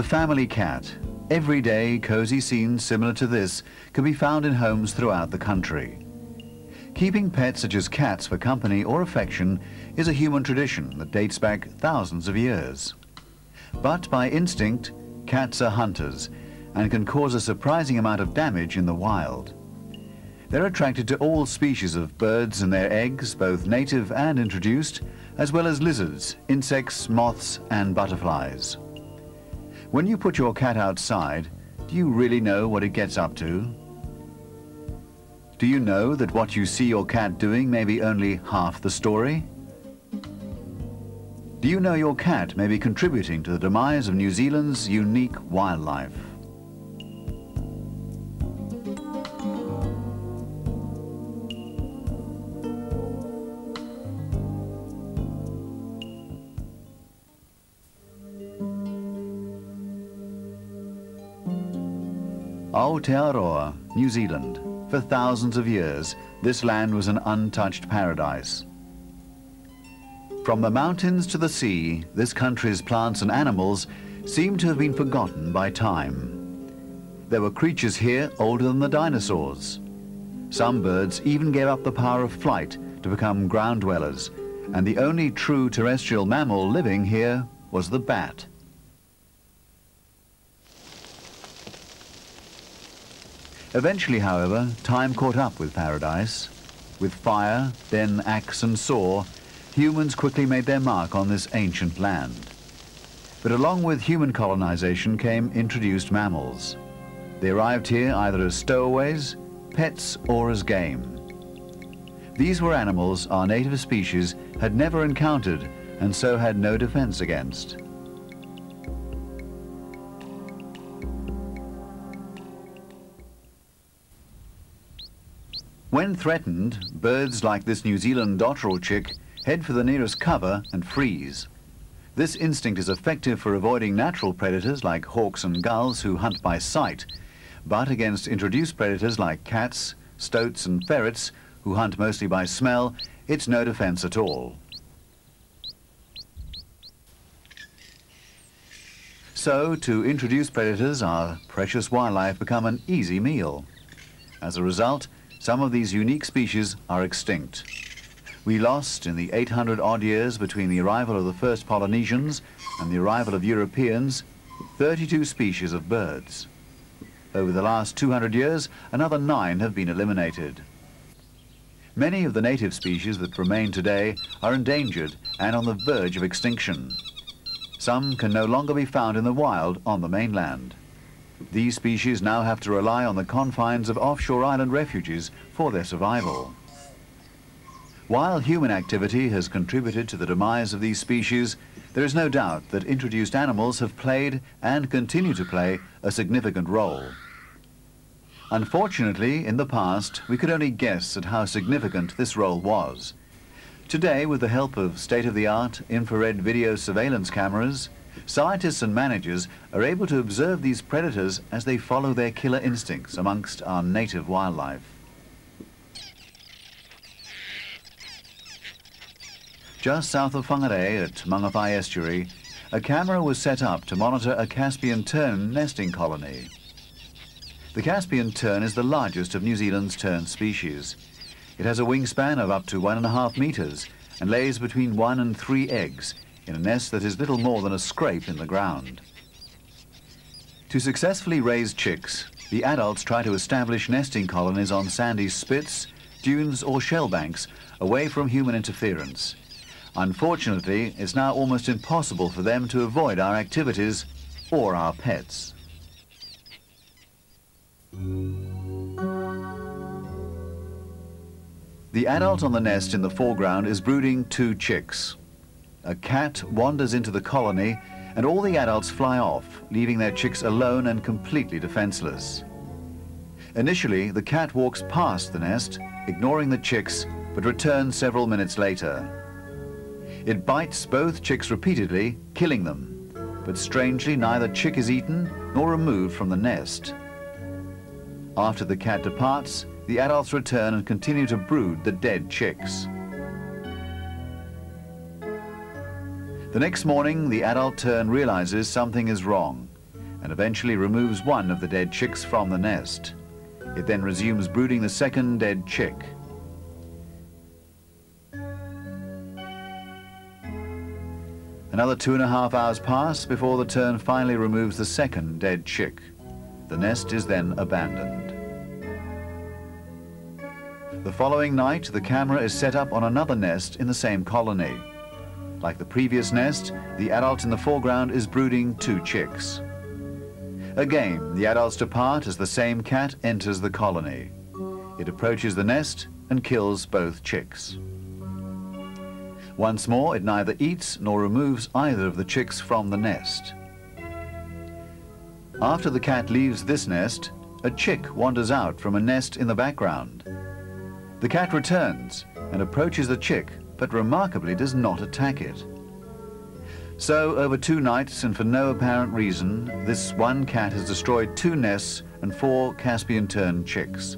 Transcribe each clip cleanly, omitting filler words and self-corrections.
The family cat. Everyday, cozy scenes similar to this can be found in homes throughout the country. Keeping pets such as cats for company or affection is a human tradition that dates back thousands of years. But by instinct, cats are hunters and can cause a surprising amount of damage in the wild. They're attracted to all species of birds and their eggs, both native and introduced, as well as lizards, insects, moths, and butterflies. When you put your cat outside, do you really know what it gets up to? Do you know that what you see your cat doing may be only half the story? Do you know your cat may be contributing to the demise of New Zealand's unique wildlife? Aotearoa, New Zealand. For thousands of years, this land was an untouched paradise. From the mountains to the sea, this country's plants and animals seem to have been forgotten by time. There were creatures here older than the dinosaurs. Some birds even gave up the power of flight to become ground dwellers, and the only true terrestrial mammal living here was the bat. Eventually, however, time caught up with paradise. With fire, then axe and saw, humans quickly made their mark on this ancient land. But along with human colonization came introduced mammals. They arrived here either as stowaways, pets, or as game. These were animals our native species had never encountered and so had no defense against. When threatened, birds like this New Zealand dotterel chick head for the nearest cover and freeze. This instinct is effective for avoiding natural predators like hawks and gulls who hunt by sight, but against introduced predators like cats, stoats and ferrets who hunt mostly by smell, it's no defense at all. So, to introduced predators, our precious wildlife become an easy meal. As a result, some of these unique species are extinct. We lost, in the 800-odd years between the arrival of the first Polynesians and the arrival of Europeans, 32 species of birds. Over the last 200 years, another 9 have been eliminated. Many of the native species that remain today are endangered and on the verge of extinction. Some can no longer be found in the wild on the mainland. These species now have to rely on the confines of offshore island refuges for their survival. While human activity has contributed to the demise of these species, there is no doubt that introduced animals have played and continue to play a significant role. Unfortunately, in the past, we could only guess at how significant this role was. Today, with the help of state-of-the-art infrared video surveillance cameras, scientists and managers are able to observe these predators as they follow their killer instincts amongst our native wildlife. Just south of Whangarei at Mangawhai Estuary, a camera was set up to monitor a Caspian tern nesting colony. The Caspian tern is the largest of New Zealand's tern species. It has a wingspan of up to 1.5 meters and lays between 1 and 3 eggs in a nest that is little more than a scrape in the ground. To successfully raise chicks, the adults try to establish nesting colonies on sandy spits, dunes or shell banks away from human interference. Unfortunately, it's now almost impossible for them to avoid our activities or our pets. The adult on the nest in the foreground is brooding 2 chicks. A cat wanders into the colony and all the adults fly off, leaving their chicks alone and completely defenseless. Initially, the cat walks past the nest, ignoring the chicks, but returns several minutes later. It bites both chicks repeatedly, killing them, but strangely neither chick is eaten nor removed from the nest. After the cat departs, the adults return and continue to brood the dead chicks. The next morning, the adult tern realizes something is wrong. and eventually removes one of the dead chicks from the nest. It then resumes brooding the second dead chick. Another 2.5 hours pass before the tern finally removes the second dead chick. The nest is then abandoned. The following night, the camera is set up on another nest in the same colony. Like the previous nest, the adult in the foreground is brooding 2 chicks. Again, the adults depart as the same cat enters the colony. It approaches the nest and kills both chicks. Once more, it neither eats nor removes either of the chicks from the nest. After the cat leaves this nest, a chick wanders out from a nest in the background. The cat returns and approaches the chick, but remarkably does not attack it. So, over 2 nights and for no apparent reason, this one cat has destroyed 2 nests and 4 Caspian tern chicks.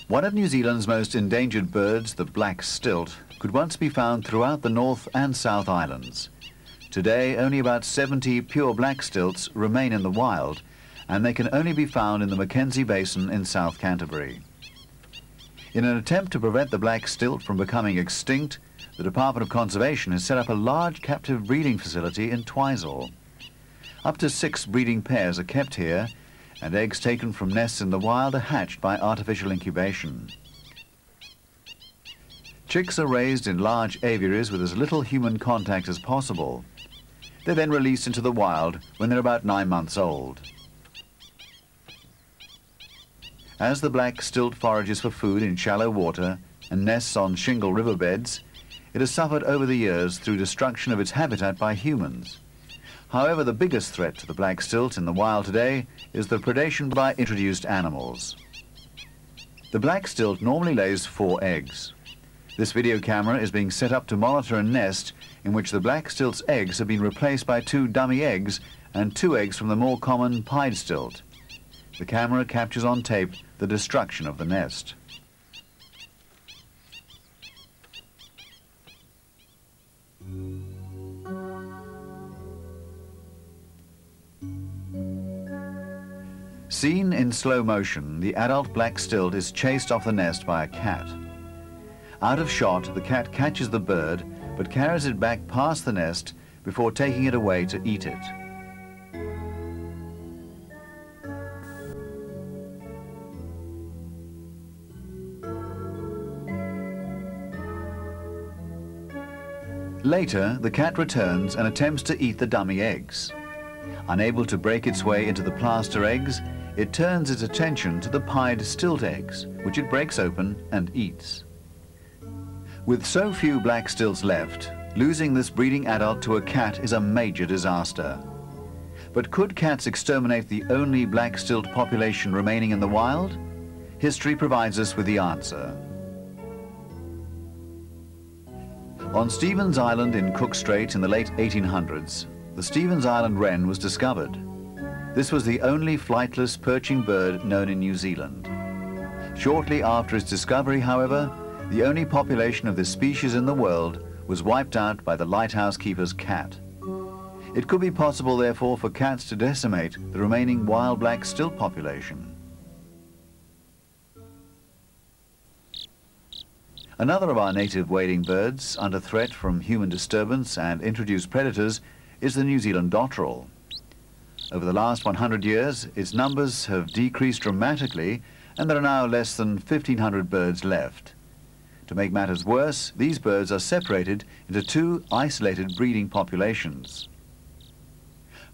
One of New Zealand's most endangered birds, the black stilt, could once be found throughout the North and South Islands. Today, only about 70 pure black stilts remain in the wild, and they can only be found in the Mackenzie Basin in South Canterbury. In an attempt to prevent the black stilt from becoming extinct, the Department of Conservation has set up a large captive breeding facility in Twizel. Up to 6 breeding pairs are kept here, and eggs taken from nests in the wild are hatched by artificial incubation. Chicks are raised in large aviaries with as little human contact as possible. They're then released into the wild when they're about 9 months old. As the black stilt forages for food in shallow water and nests on shingle riverbeds, it has suffered over the years through destruction of its habitat by humans. However, the biggest threat to the black stilt in the wild today is the predation by introduced animals. The black stilt normally lays 4 eggs. This video camera is being set up to monitor a nest in which the black stilt's eggs have been replaced by 2 dummy eggs and 2 eggs from the more common pied stilt. The camera captures on tape the destruction of the nest. Seen in slow motion, the adult black stilt is chased off the nest by a cat. Out of shot, the cat catches the bird, but carries it back past the nest before taking it away to eat it. Later, the cat returns and attempts to eat the dummy eggs. Unable to break its way into the plaster eggs, it turns its attention to the pied stilt eggs, which it breaks open and eats. With so few black stilts left, losing this breeding adult to a cat is a major disaster. But could cats exterminate the only black stilt population remaining in the wild? History provides us with the answer. On Stevens Island in Cook Strait in the late 1800s, the Stevens Island wren was discovered. This was the only flightless perching bird known in New Zealand. Shortly after its discovery, however, the only population of this species in the world was wiped out by the lighthouse keeper's cat. It could be possible, therefore, for cats to decimate the remaining wild black stilt population. Another of our native wading birds under threat from human disturbance and introduced predators is the New Zealand dotterel. Over the last 100 years, its numbers have decreased dramatically, and there are now less than 1,500 birds left. To make matters worse, these birds are separated into 2 isolated breeding populations.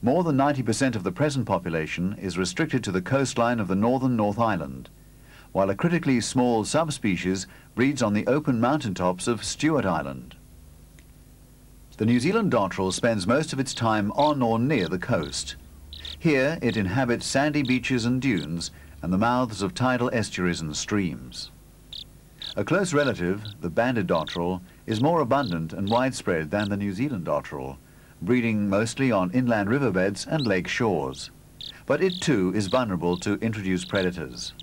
More than 90% of the present population is restricted to the coastline of the northern North Island, while a critically small subspecies breeds on the open mountaintops of Stewart Island. The New Zealand dotterel spends most of its time on or near the coast. Here it inhabits sandy beaches and dunes and the mouths of tidal estuaries and streams. A close relative, the banded dotterel, is more abundant and widespread than the New Zealand dotterel, breeding mostly on inland riverbeds and lake shores. But it too is vulnerable to introduced predators.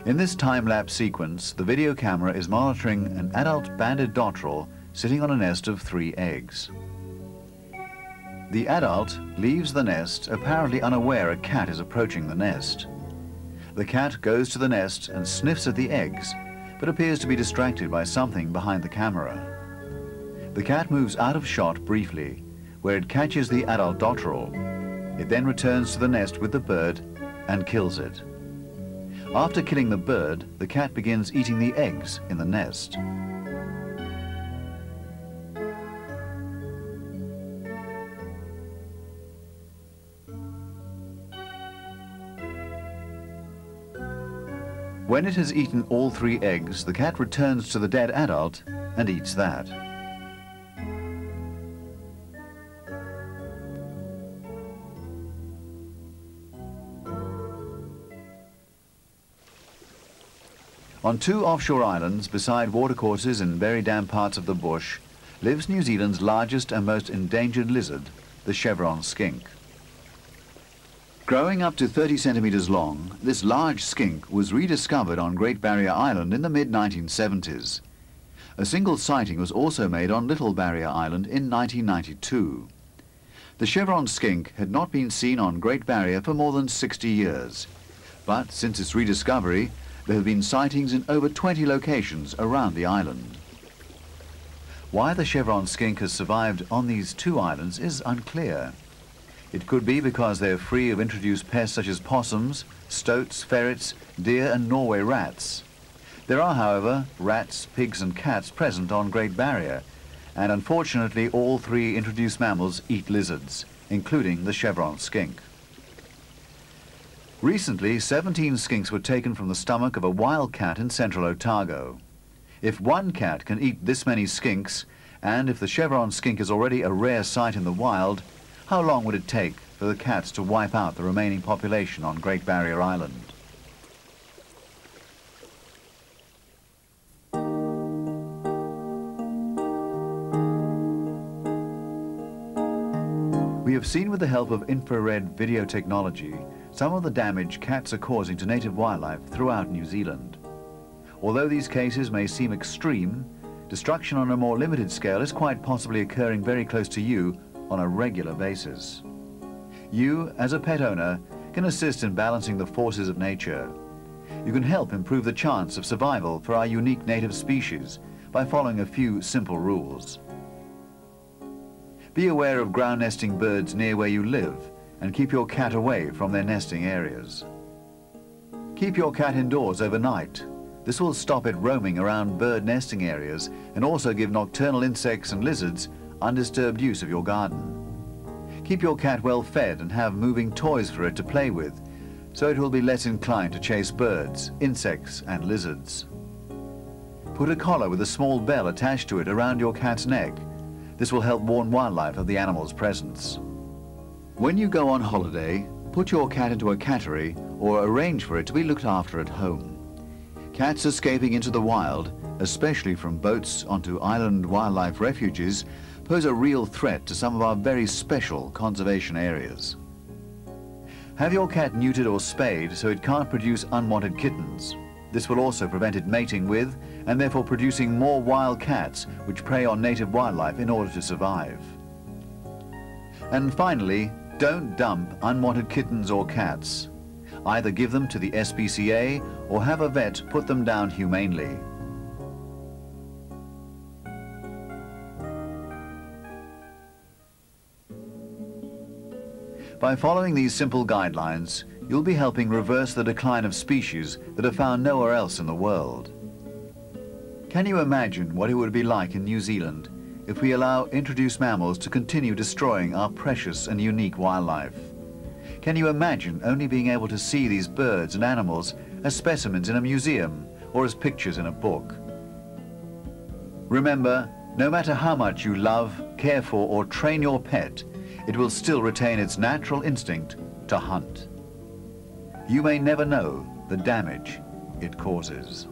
In this time-lapse sequence, the video camera is monitoring an adult banded dotterel sitting on a nest of 3 eggs. The adult leaves the nest, apparently unaware a cat is approaching the nest. The cat goes to the nest and sniffs at the eggs, but appears to be distracted by something behind the camera. The cat moves out of shot briefly, where it catches the adult dotterel. It then returns to the nest with the bird and kills it. After killing the bird, the cat begins eating the eggs in the nest. When it has eaten all 3 eggs, the cat returns to the dead adult and eats that. On 2 offshore islands, beside watercourses in very damp parts of the bush, lives New Zealand's largest and most endangered lizard, the Chevron skink. Growing up to 30 centimeters long, this large skink was rediscovered on Great Barrier Island in the mid-1970s. A single sighting was also made on Little Barrier Island in 1992. The Chevron skink had not been seen on Great Barrier for more than 60 years, but since its rediscovery, there have been sightings in over 20 locations around the island. Why the Chevron skink has survived on these 2 islands is unclear. It could be because they're free of introduced pests such as possums, stoats, ferrets, deer and Norway rats. There are, however, rats, pigs and cats present on Great Barrier, and unfortunately all 3 introduced mammals eat lizards, including the Chevron skink. Recently, 17 skinks were taken from the stomach of a wild cat in central Otago. If one cat can eat this many skinks, and if the Chevron skink is already a rare sight in the wild, how long would it take for the cats to wipe out the remaining population on Great Barrier Island? We have seen with the help of infrared video technology some of the damage cats are causing to native wildlife throughout New Zealand. Although these cases may seem extreme, destruction on a more limited scale is quite possibly occurring very close to you on a regular basis. You, as a pet owner, can assist in balancing the forces of nature. You can help improve the chance of survival for our unique native species by following a few simple rules. Be aware of ground nesting birds near where you live and keep your cat away from their nesting areas. Keep your cat indoors overnight. This will stop it roaming around bird nesting areas and also give nocturnal insects and lizards undisturbed use of your garden. Keep your cat well fed and have moving toys for it to play with, so it will be less inclined to chase birds, insects and lizards. Put a collar with a small bell attached to it around your cat's neck. This will help warn wildlife of the animal's presence. When you go on holiday, put your cat into a cattery or arrange for it to be looked after at home. Cats escaping into the wild, especially from boats onto island wildlife refuges, pose a real threat to some of our very special conservation areas. Have your cat neutered or spayed so it can't produce unwanted kittens. This will also prevent it mating with and therefore producing more wild cats which prey on native wildlife in order to survive. And finally, don't dump unwanted kittens or cats. Either give them to the SPCA or have a vet put them down humanely. By following these simple guidelines, you'll be helping reverse the decline of species that are found nowhere else in the world. Can you imagine what it would be like in New Zealand if we allow introduced mammals to continue destroying our precious and unique wildlife? Can you imagine only being able to see these birds and animals as specimens in a museum or as pictures in a book? Remember, no matter how much you love, care for or train your pet, it will still retain its natural instinct to hunt. You may never know the damage it causes.